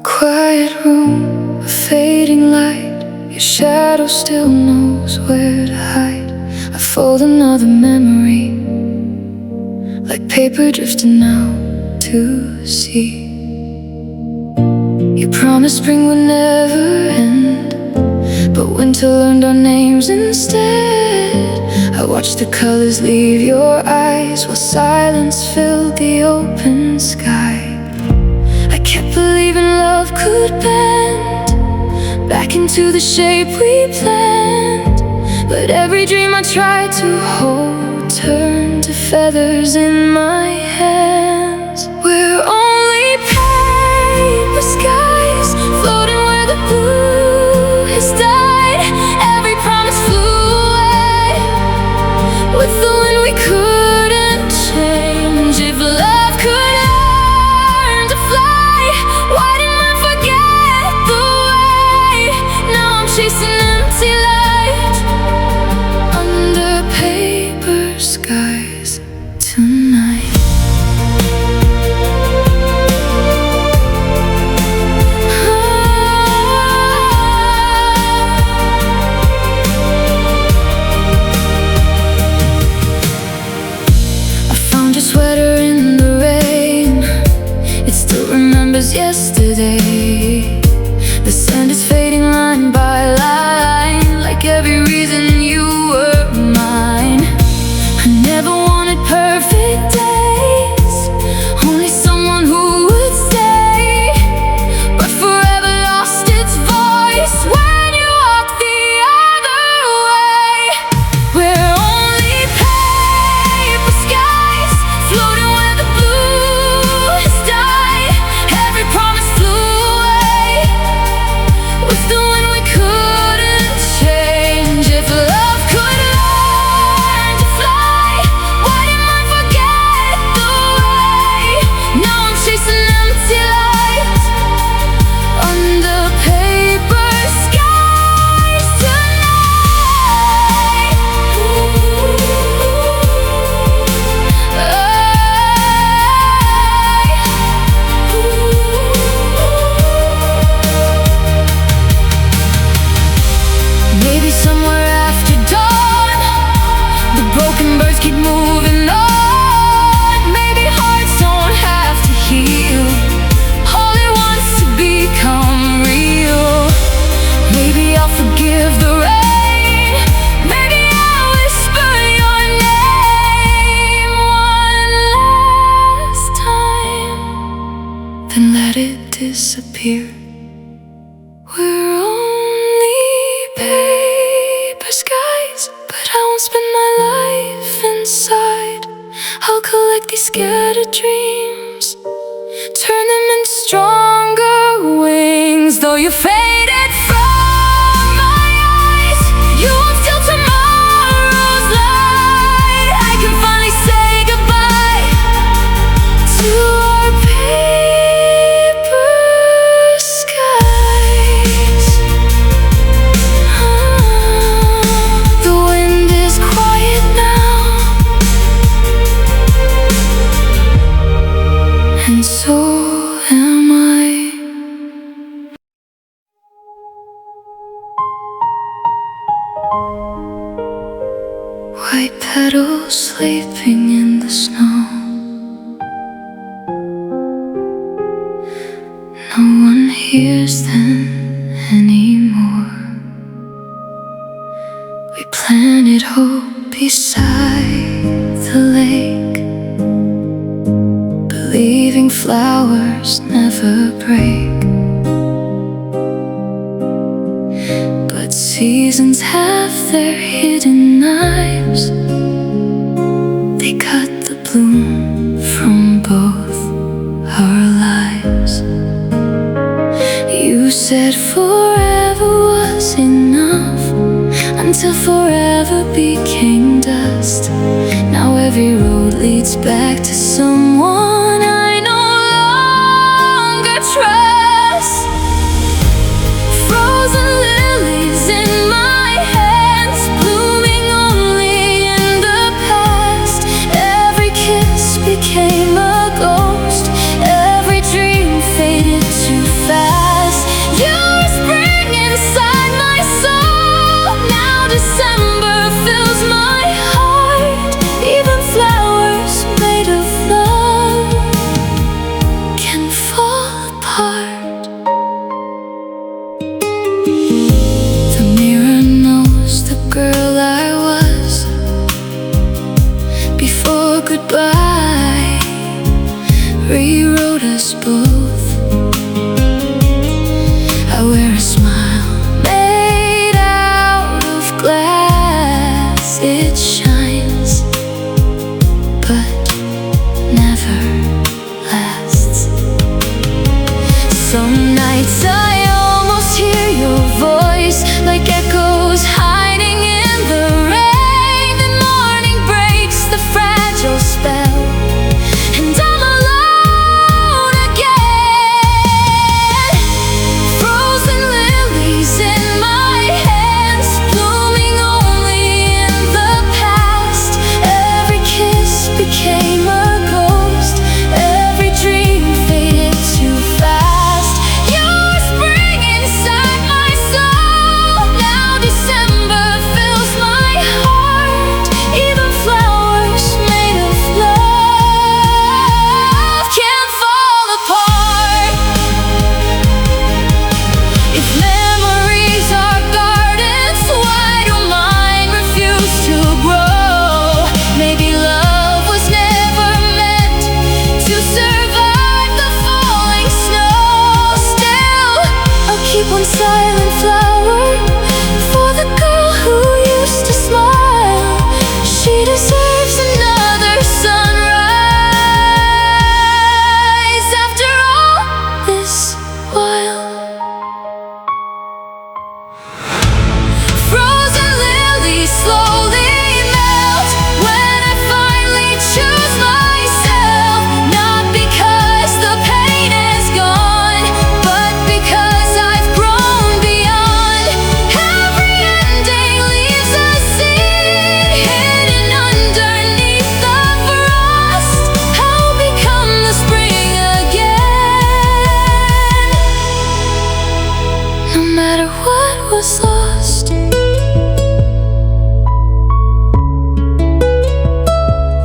quiet room, a fading light. Your shadow still knows where to hide. I fold another memory, like paper drifting out to sea. You promised spring would never end, but winter learned our names instead. I watched the colors leave your eyes while silence filled the open sky. I kept believing love could bend back into the shape we planned, but every dream I tried to hold turned to feathers in my hands. We're only paper skies floating where the blue has died. Every promise flew away with the wind we couldn't change. If love could learn to fly, why didn't I forget the way? Now I'm chasing empty light under paper skies tonight. Sweater in the rain, it still remembers yesterday. The sand is fading line by line, like every reason you were mine. I never wanted perfect days, only someone who would stay, but forever lost its voice when you walked the other way. We're only paper skies floating where the blue has died. Every promise flew away with the wind we couldn't change. If love could learn to fly, why didn't I forget the way? Now I'm chasing empty light under paper skies tonight. Maybe somewhere after dawn, the broken birds keep moving on. Maybe hearts don't have to heal, all it wants to become real. Maybe I'll forgive the rain, maybe I'll whisper your name one last time, then let it disappear. We're only paper skies, but I won't spend my life inside. I'll collect these scattered dreams, turn them into stronger wings. Though you faded from my eyes, you won't steal tomorrow's light. I can finally say goodbye to our paper skies. The wind is quiet now, and so am I. White petals sleeping in the snow. No one hears them anymore. We planted hope beside the lake, believing flowers never break. But seasons have their hidden knives, they cut the bloom from both our lives. You said forever was enough, until forever became dust. Now every road leads back to someone I no longer trust. Frozen lilies in my hands, blooming only in the past. Every kiss became a ghost, every dream faded too fast. Some nights I almost hear your voice, like echoes hiding in the rain. Then morning breaks the fragile spell, and I'm alone again. Frozen lilies in my hands, blooming only in the past. Every kiss became a ghost, every dream faded too fast. Your spring inside my soul, now December fills my heart. Even flowers made of love can't fall apart. If memories are gardens, why do mine refuse to grow? Maybe love was never meant to survive the falling snow. Still, I'll keep one silent flower for the girl who used to smile. She deserves another sunrise after all this while. Frozen lilies slowly melt when I finally choose myself. Not because the pain is gone, but because I've grown beyond. Every ending leaves a seed hidden underneath the frost. I'll become the spring again, no matter what was lost.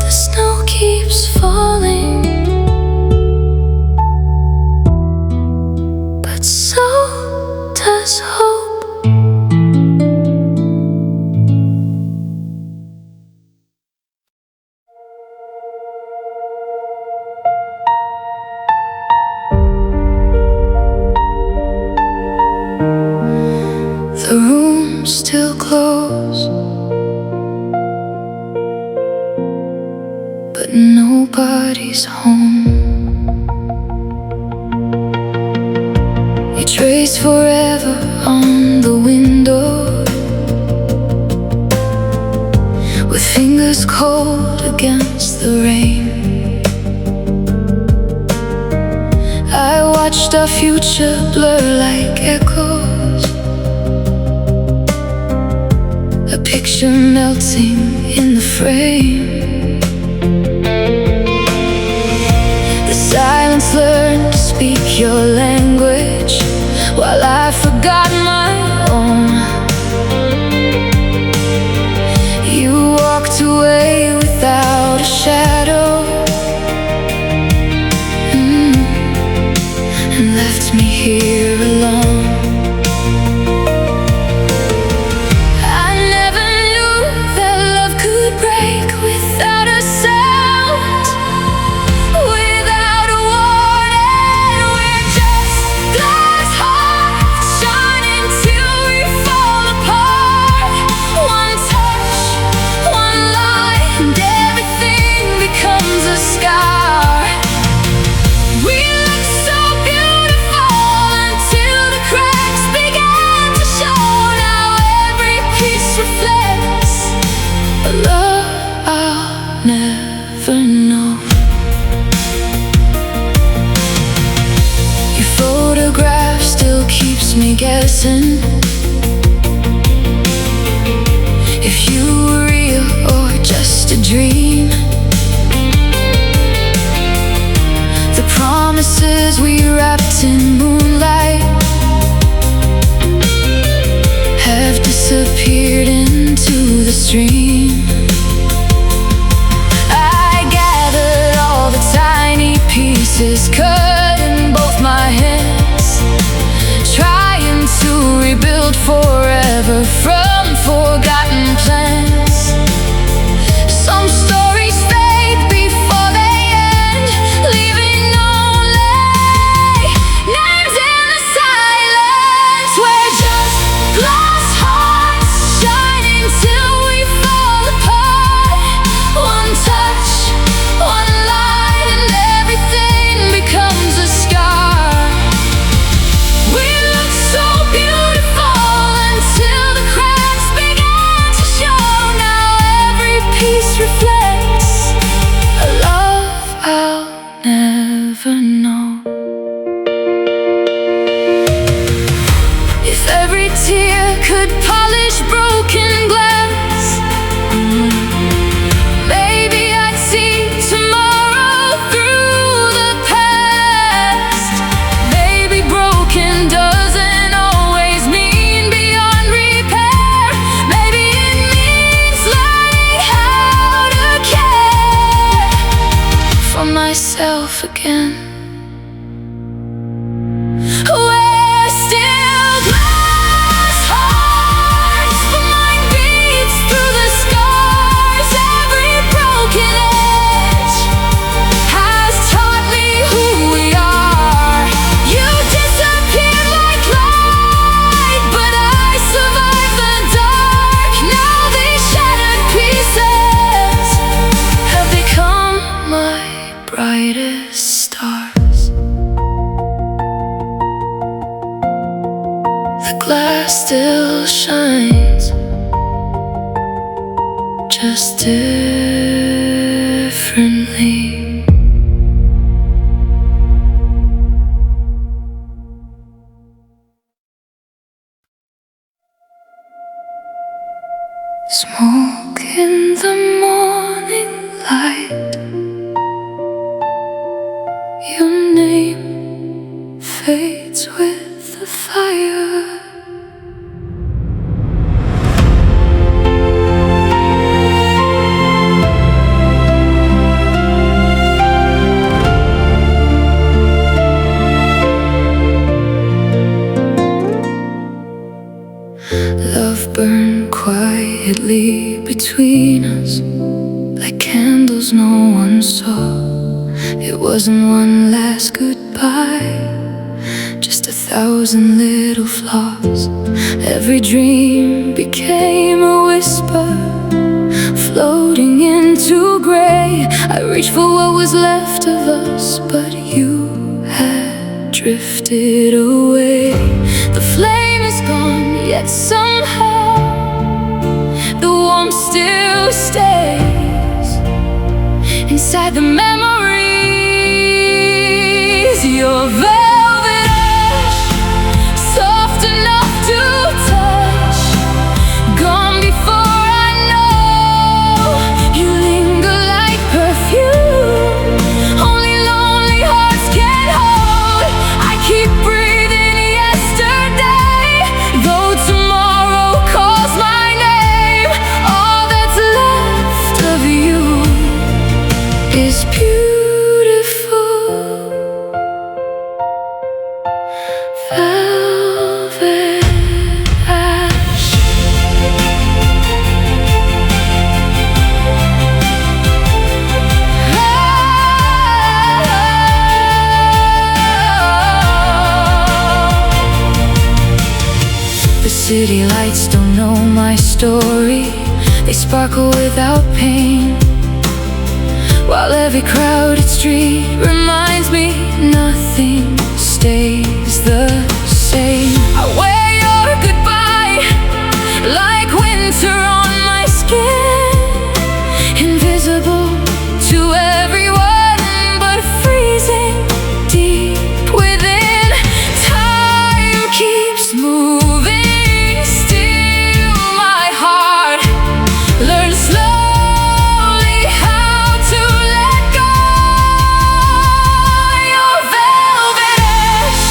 The snow keeps falling, but so does hope. The room's still closed, but nobody's home. You trace forever on the window, with fingers cold against the rain. I watched our future blur like echoes, a picture melting in the frame. The silence learned to speak your language, while I forgot my own. You walked away without a shadow, and left me here alone. I never knew that love could break without a sound, without a warning. We're just glass hearts shining till we fall apart. One touch, one lie, and everything becomes a scar. We looked so beautiful until the cracks began to show. Now every piece reflects a love I'll never know. Your photograph still keeps me guessing if you were real or just a dream. The promises we wrapped in moonlight have disappeared into the stream. I gathered all the tiny pieces, cut in both my hands, trying to rebuild glass still shines, just differently. Smoke in the morning light, your name fades with the fire. Love burned quietly between us, like candles no one saw. It wasn't one last goodbye, just 1,000 little flaws. Every dream became a whisper, floating into gray. I reached for what was left of us, but you had drifted away. The flame is gone, yet somehow the warmth still stays inside the memories. Your velvet edge, soft enough to touch, gone before I know. You linger like perfume, only lonely hearts can hold. I keep breathing yesterday, though tomorrow calls my name. All that's left of you is beautiful velvet ash. The city lights don't know my story, they sparkle without pain, while every crowded street reminds me nothing stays the same. I wear your goodbye like winter on my skin, invisible to everyone, but freezing deep within. Time keeps moving, still my heart learns slowly how to let go. Your velvet edge,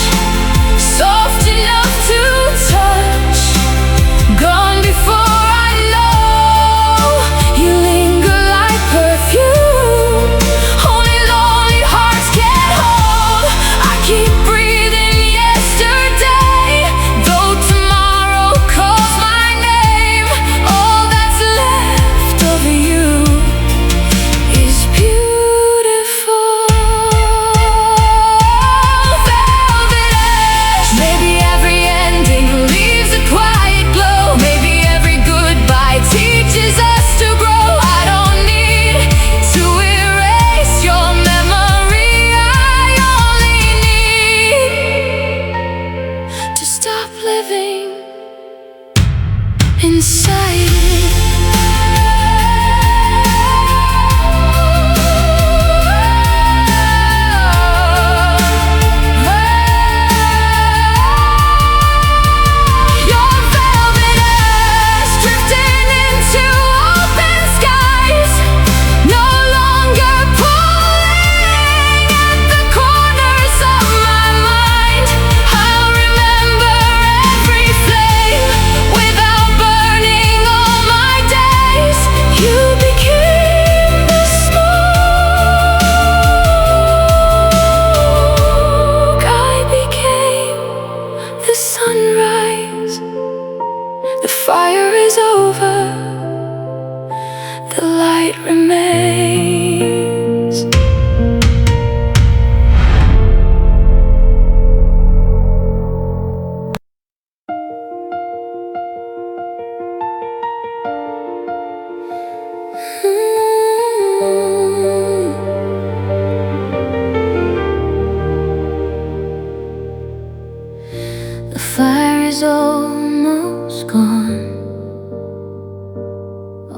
fire is almost gone.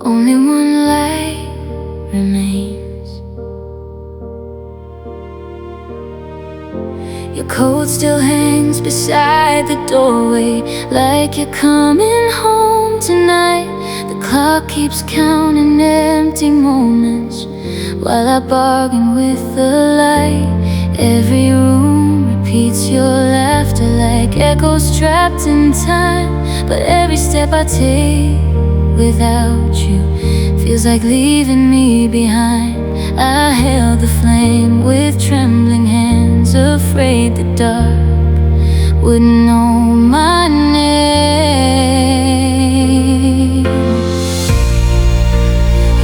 Only one light remains. Your coat still hangs beside the doorway, like you're coming home tonight. The clock keeps counting empty moments while I bargain with the light. Every room repeats your laughter like echoes trapped in time. But every step I take without you feels like leaving me behind. I held the flame with trembling hands, afraid the dark would know my name.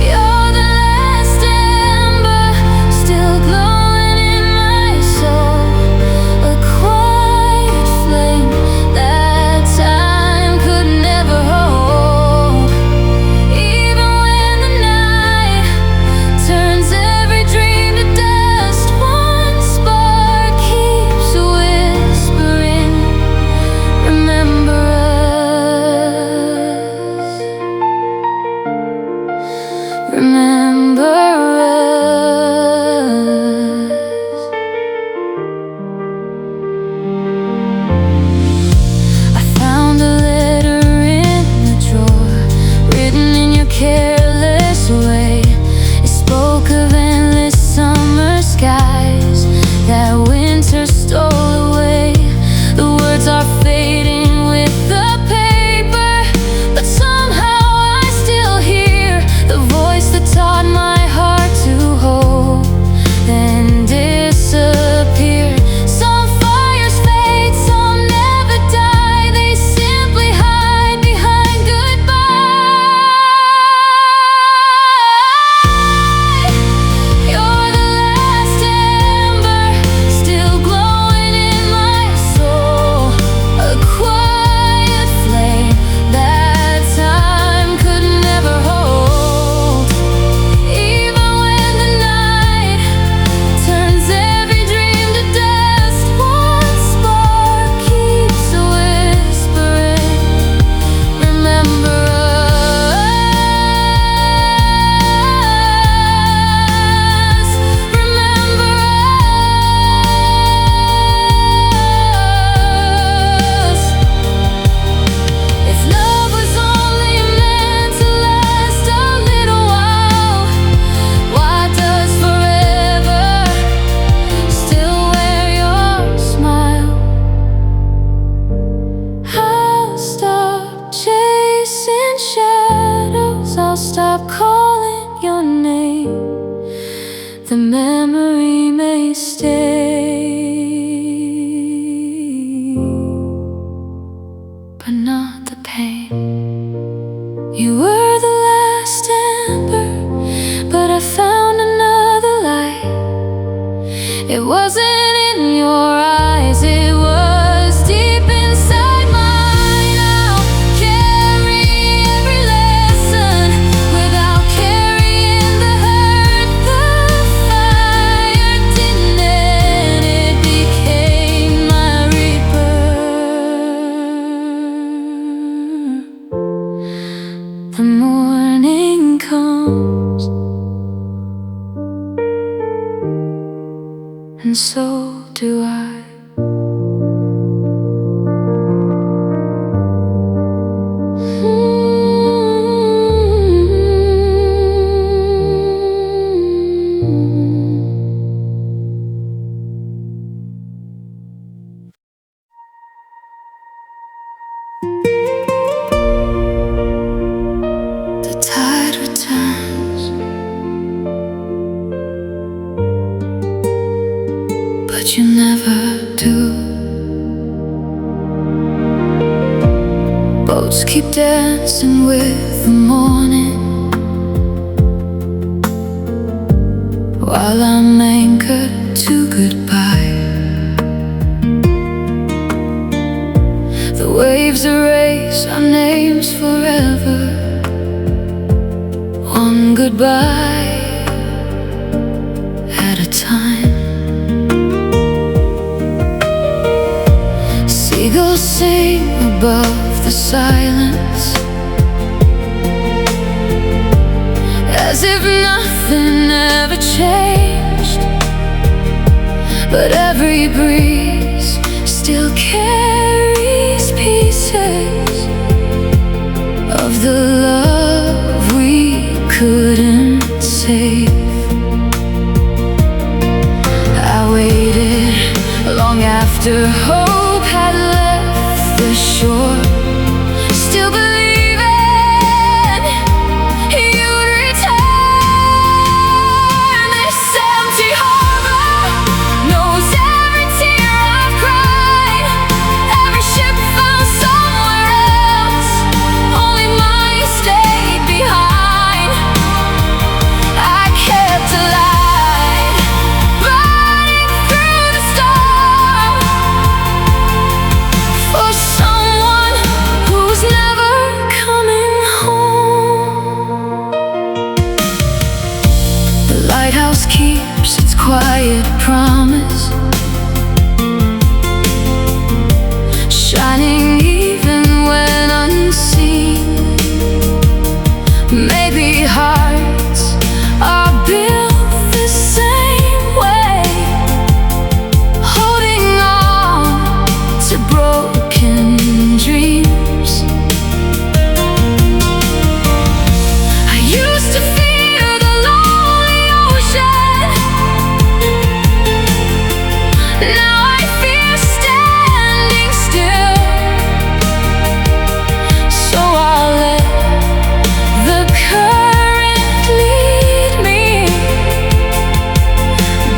You're the last ember still glowing in my soul, a quiet flame that time could never hold. Even when the night turns every dream to dust, one spark keeps whispering, remember us, remember us. I found a letter in the drawer, written in your careless way. It spoke of endless summer skies that winter stole away. The words are fading with the paper, but somehow I still hear the voice that taught my heart to hold, then disappear. Some fires fade, some never die. They simply hide behind goodbye. You're the last ember still glowing in my soul, a quiet flame that time could never hold. Even when the night turns every dream to dust, one spark keeps whispering, remember us, remember us. If love was only meant to last a little while, why does forever still wear your smile? I'll stop chasing shadows, I'll stop calling your name. The memory may stay, but not the pain. You were the last ember, but I found another light. It wasn't in your eyes, it was deep inside mine. I'll carry every lesson without carrying the hurt. The fire didn't end, it became my reaper. The morning comes, and so do I. The tide returns, but you never do. Boats keep dancing with the morning, while I'm anchored to goodbye. The waves erase our names forever, one goodbye at a time. Seagulls sing above the silence, as if nothing ever changed. But every breeze still carries pieces of the love we couldn't save. I waited long after hope had left the shore, still believing you'd return. This empty harbor knows every tear I've cried, every ship found somewhere else, only mine stayed behind. I kept alive, burning through the storm, for someone who's never coming home. The lighthouse keeps its quiet promise, shining even when unseen. Maybe hearts are built the same way, holding on to broken dreams. I used to fear the lonely ocean, now I fear standing still. So I'll let the current lead me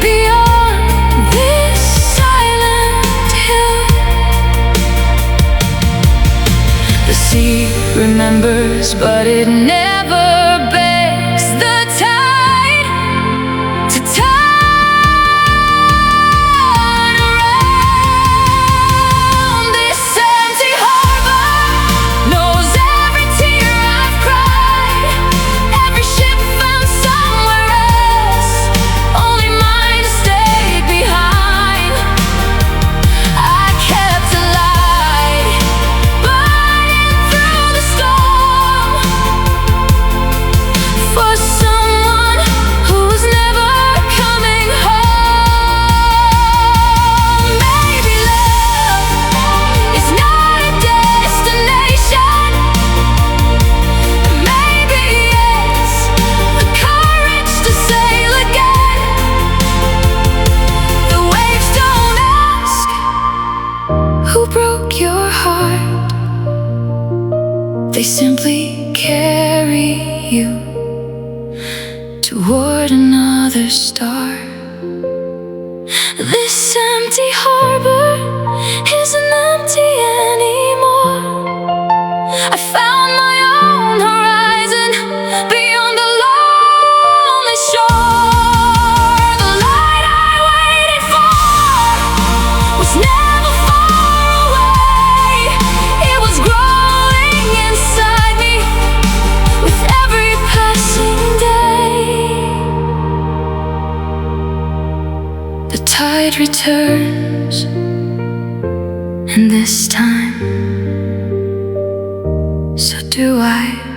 beyond this silent hill. The sea remembers, but it never begs the tide to turn around. This empty harbor knows every tear I've cried, every ship found somewhere else, only mine stayed behind. I kept alive, burning through the storm, for someone who's never coming home. Maybe love is not a destination, maybe it's the courage to sail again. The waves don't ask who broke your heart, they simply carry you toward another star. This empty harbor isn't empty anymore. I found my own horizon beyond the lonely shore. The light I waited for was never far away. It was growing inside me with every passing day. The tide returns, and this time, so do I.